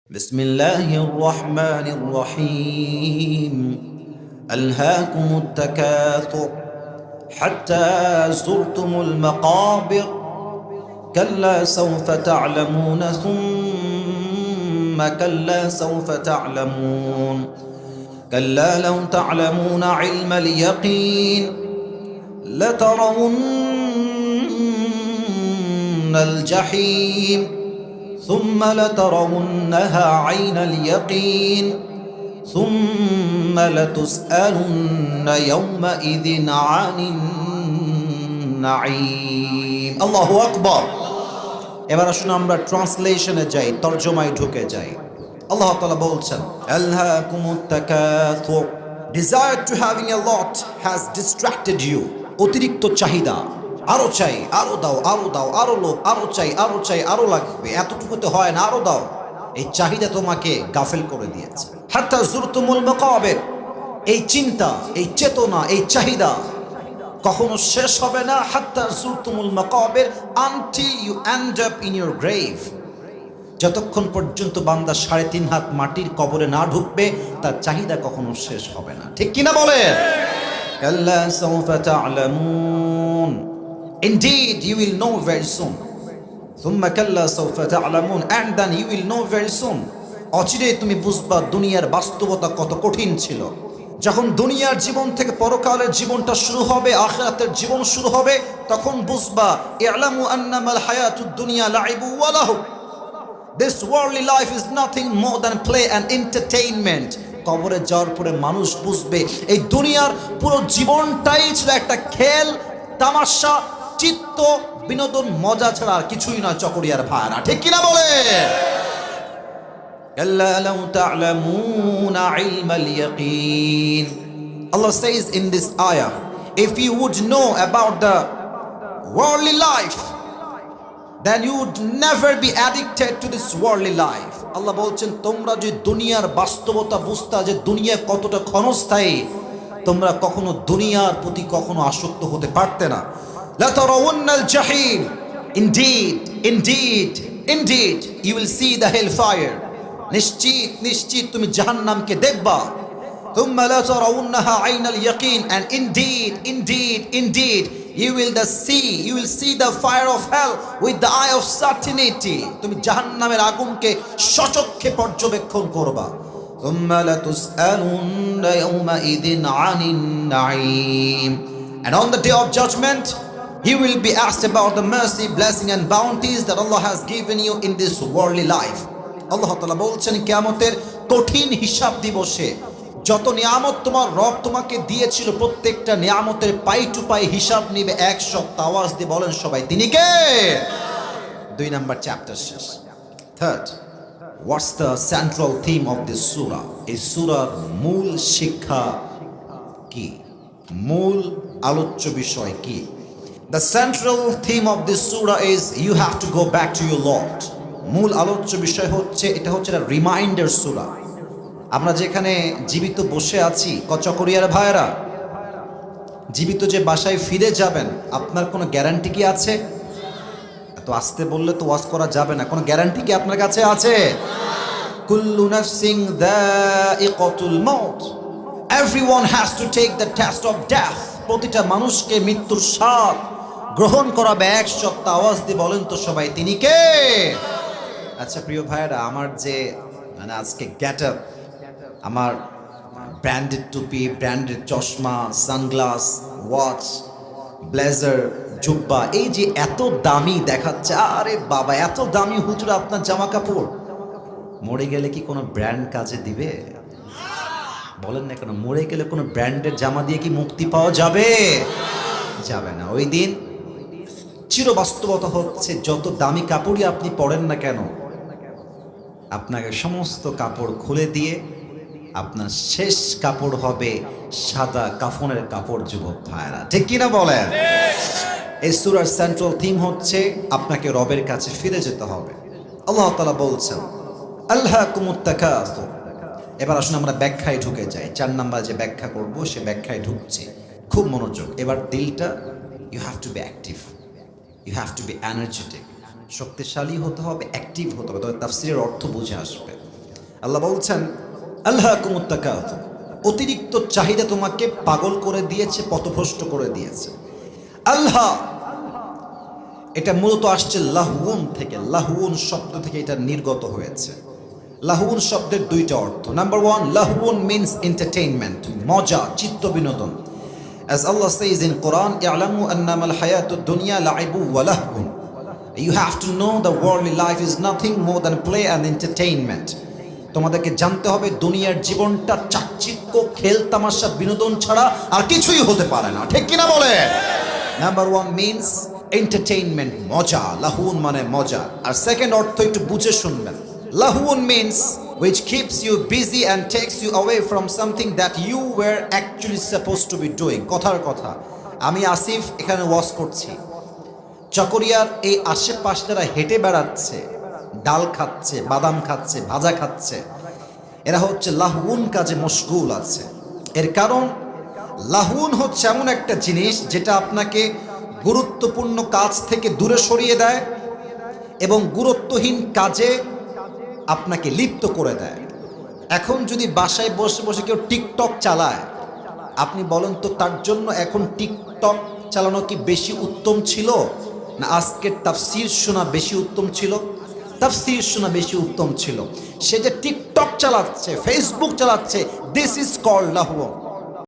بسم الله الرحمن الرحيم ألهاكم التكاثر حتى زرتم المقابر كلا سوف تعلمون ثم كلا سوف تعلمون كلا لو تعلمون علم اليقين لترون الجحيم ثم لترونها عين اليقين ثم لتسألن يومئذ عن النعيم الله أكبر এবার আসুন আমরা ট্রান্সলেশনে যাই তরজমায় ঢুকে যাই আল্লাহ তাআলা বলছেন আলহাকুমুত তাকাসুর desire to having a lot has distracted you অতিরিক্ত চাহিদা আরো চাই আরো দাও আরো দাও আরো লোক আরো চাই আরো চাই আরো লাগবে এতটুকুতে হয় না আরো দাও এই চাহিদা তোমাকে গাফেল করে দিয়েছে হাত্তা জুরতুমুল মাকাবির এই চিন্তা এই চেতনা এই চাহিদা কখনো শেষ হবে না হাত্তা জুরতুমুল মাকাবির until you end up in your grave যতক্ষণ পর্যন্ত বান্দা 3.5 হাত মাটির কবরে না ঢুকবে তার চাহিদা কখনো শেষ হবে না ঠিক কি না বলে কাল্লা সাউফা তা'লামুন Indeed, you will know very soon. ثم كلا سوف تعلمون and then you will know very soon. অচিরেই তুমি বুঝবা দুনিয়ার বাস্তবতা কত কঠিন ছিল যখন দুনিয়ার জীবন থেকে পরকালের জীবনটা শুরু হবে আখিরাতের জীবন শুরু হবে তখন বুঝবা ই'লামু আন্নামাল হায়াতুদ দুনিয়া লাইবু ওয়া লাহু This worldly life is nothing more than play and entertainment. কবরে যাওয়ার পরে মানুষ বুঝবে এই দুনিয়ার পুরো জীবনটাই ছিল একটা খেল তামাশা চিত্ত বিনোদন মজা ছাড়া আর কিছুই না চকরিয়ার ভাড়া ঠিক কিনা বলে কাল্লা লাউ তা'লামুনা ইলমাল ইয়াকিন Allah says in this ayah if you would know about the worldly life then you would never be addicted to this worldly life Allah বলছেন তোমরা যে দুনিয়ার বাস্তবতা বুঝতা যে দুনিয়া কতটা ক্ষণস্থায়ী তোমরা কখনো দুনিয়ার প্রতি কখনো আসক্ত হতে পারতে না لترون الجحيم indeed you will see the hellfire নিশ্চিত তুমি জাহান্নামকে দেখবা ثم لترونها عين اليقين and indeed you will see the fire of hell with the eye of certainty তুমি জাহান্নামের আগুনকে সচক্ষে পর্যবেক্ষণ করবা ثم لتسألن يومئذ عن النعيم and on the day of judgment you will be asked about the mercy, blessing and bounties that Allah has given you in this worldly life. Allah Ta'ala বলছেন কিয়ামতের কঠিন হিসাব দিবসে যত নিয়ামত তোমার রব তোমাকে দিয়েছিল প্রত্যেকটা নিয়ামতের পাই টু পাই হিসাব নিবে 100 আওয়াজ দিয়ে বলেন সবাই তিনি কে 2 নাম্বার চ্যাপ্টার শেষ third what's the central theme of this surah এই সূরার মূল শিক্ষা কি মূল আলোচ্য বিষয় কি The central theme of this surah is you have to go back to your Lord. মূল আলোচ্য বিষয় হচ্ছে এটা হচ্ছে একটা রিমাইন্ডার সূরা আমরা যেখানে জীবিত বসে আছি কচকরিয়ার ভাইরা জীবিত যে বাসায় ফিরে যাবেন আপনার কোনো গ্যারান্টি কি আছে এত আস্তে বললে তো ওয়াজ করা যাবে না কোনো গ্যারান্টি কি আপনার কাছে আছে কুল্লু নাফসিন যায়িকাতুল মাউত Everyone has to take the test of death প্রতিটা মানুষকে মৃত্যুর স্বাদ গ্রহণ করাবে 100 আওয়াজ দিয়ে বলেন তো সবাই তিনি কে আচ্ছা প্রিয় ভাইরা আমার যে মানে আজকে গেটআপ আমার ব্র্যান্ডেড টুপি ব্র্যান্ডেড চশমা সানগ্লাস ওয়াচ ব্লেজার জুব্বা এই যে এত দামি দেখাচ্ছে আরে বাবা এত দামি হুজুর আপনার জামা কাপড় মরে গেলে কি কোনো ব্র্যান্ড কাজে দিবে বলেন না কেন মরে গেলে কোনো ব্র্যান্ডের জামা দিয়ে কি মুক্তি পাওয়া যাবে যাবে না ওই দিন চিরবাস্তবতা হচ্ছে যত দামি কাপড়ই আপনি পরেন না কেন আপনাকে সমস্ত কাপড় খুলে দিয়ে আপনার শেষ কাপড় হবে সাদা কাফনের কাপড় যুবক ভাইরা ঠিক কিনা বলেন এই সূরার সেন্ট্রাল থিম হচ্ছে আপনাকে রবের কাছে ফিরে যেতে হবে আল্লাহ তাআলা বলছেন আলহাকুমুত তাকাসুর এবার আসুন আমরা ব্যাখ্যায় ঢুকে যাই 4 নাম্বার যে ব্যাখ্যা করব সে ব্যাখ্যায় ঢুকছি খুব মনোযোগ এবার দিলটা you have to be active you have to be energetic শক্তিশালী হতে হবে, অ্যাক্টিভ হতে হবে, তবে তাফসীরের অর্থ বুঝে আসবে। আল্লাহ বলছেন আল্লাহকুমুত তাকাসুর, অতিরিক্ত চাহিদা তোমাকে পাগল করে দিয়েছে, পথভ্রষ্ট করে দিয়েছে। আল্লাহ এটা মূলত আসছে লাহুন থেকে, লাহুন শব্দ থেকে এটা নির্গত হয়েছে। লাহুন শব্দের দুইটা অর্থ। নাম্বার ওয়ান, লাহুন মিনস এন্টারটেইনমেন্ট, মজা, চিত্ত বিনোদন। As Allah says in Quran, "I'lamu annamal hayatud dunya la'ibu wa lahwun." You have to know the worldly life is nothing more than play and entertainment. তোমাদেরকে জানতে হবে দুনিয়ার জীবনটা চাকচিক্য, খেল তামাশা, বিনোদন ছাড়া আর কিছুই হতে পারে না। ঠিক কিনা বলে? নাম্বার ওয়ান মিনস এন্টারটেইনমেন্ট, মজা। লাহুন মানে মজা। আর সেকেন্ড অর্থ একটু বুঝে শুনবেন। লাহুন means which keeps you busy and takes you away from something that you were actually supposed to be doing. কথার কথা, আমি আসিফ এখানে ওয়াজ করছি, চকরিয়ার এই আশেপাশে যারা হেঁটে বেড়াচ্ছে, ডাল খাচ্ছে, বাদাম খাচ্ছে, ভাজা খাচ্ছে, এরা হচ্ছে লাহুন কাজে মশগুল আছে। এর কারণ লাহুন হচ্ছে এমন একটা জিনিস যেটা আপনাকে গুরুত্বপূর্ণ কাজ থেকে দূরে সরিয়ে দেয় এবং গুরুত্বহীন কাজে আপনাকে লিপ্ত করে দেয়। এখন যদি বাসায় বসে বসে কেউ টিকটক চালায়, আপনি বলেন তো তার জন্য এখন টিকটক চালানো কি বেশি উত্তম ছিল, না আজকের তাফসীর শোনা বেশি উত্তম ছিল? তাফসীর শোনা বেশি উত্তম ছিল। সে যে টিকটক চালাচ্ছে, ফেসবুক চালাচ্ছে, দিস ইজ কল্ড লাহু।